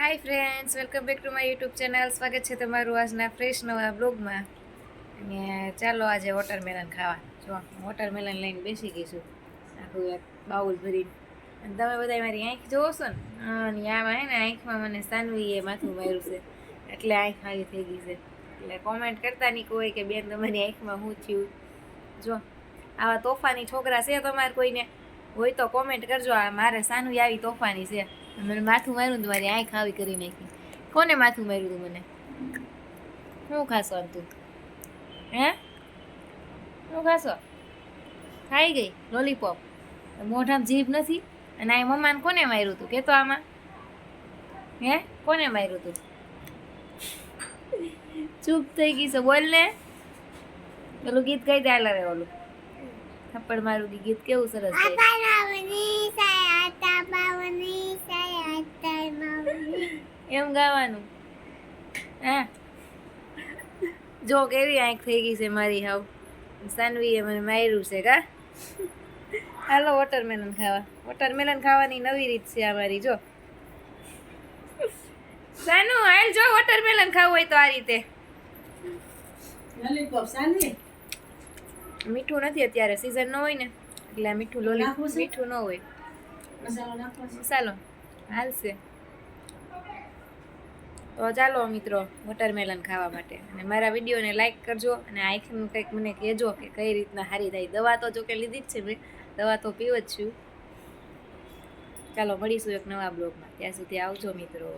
Hi friends, welcome back to my YouTube channel. સ્વાગત છે તમારું આજના ફ્રેશ નવા બ્લોગમાં. અને ચાલો આજે વોટરમેલન ખાવા. જો વોટરમેલન લઈને બેસી ગઈ છું, આખું એક બાઉલ ભરીને. અને તમે બધા મારી આંખ જોવો છો ને? અને આમાં હે ને આંખમાં મને સાનવીએ માથું માર્યું છે, એટલે આંખ આવી થઈ ગઈ છે. એટલે કોમેન્ટ કરતા નહીં કોઈ કે બેન તમારી આંખમાં શું થયું. જો આવા તોફાની છોકરા છે તમારે કોઈને હોય તો કોમેન્ટ કરજો. આ મારે સાનવી આવી તોફાની છે, મને માથું માર્યું તો મારી આંખ આવી કરી નાખી. કોને માથું માર્યું તું મને? શું ખાશો આમ તું? હે શું ખાશો? ખાઈ ગઈ લોલીપોપ? મોઢામાં જીભ નથી? અને આ મમ્માને કોને માર્યું તું કે તો આમાં? હે કોને માર્યું તું? ચૂપ થઈ ગઈ છે, બોલ ને. પેલું ગીત કઈ દે રે, ઓલું થપ્પડ મારું ગીત કેવું સરસ છે. એમ ગાવાનું? હા, જો કેવી આંખ થઈ ગઈ છે મારી. હાવ સાનવીએ મને માર્યું છે કા. હાલો વોટરમેલન ખાવા. વોટરમેલન ખાવાની નવી રીત છે અમારી. જો સાનુ હાલ, જો વોટરમેલન ખાવું હોય તો આ રીતે. લોલીપોપ સાનવી મીઠું નથી અત્યારે, સીઝન ન હોય ને એટલે મીઠું લોલીપોપ મીઠું ન હોય. મસાલો નાખવો છે. મસાલો હાલશે. તો ચાલો મિત્રો વોટરમેલન ખાવા માટે. અને મારા વિડીયોને લાઈક કરજો. અને આંખનું કંઈક મને કહેજો કે કઈ રીતના સારી થાય. દવા તો જો કે લીધી જ છે મેં, દવા તો પીવ જ છું. ચાલો મળીશું એક નવા બ્લોગમાં. ત્યાં સુધી આવજો મિત્રો.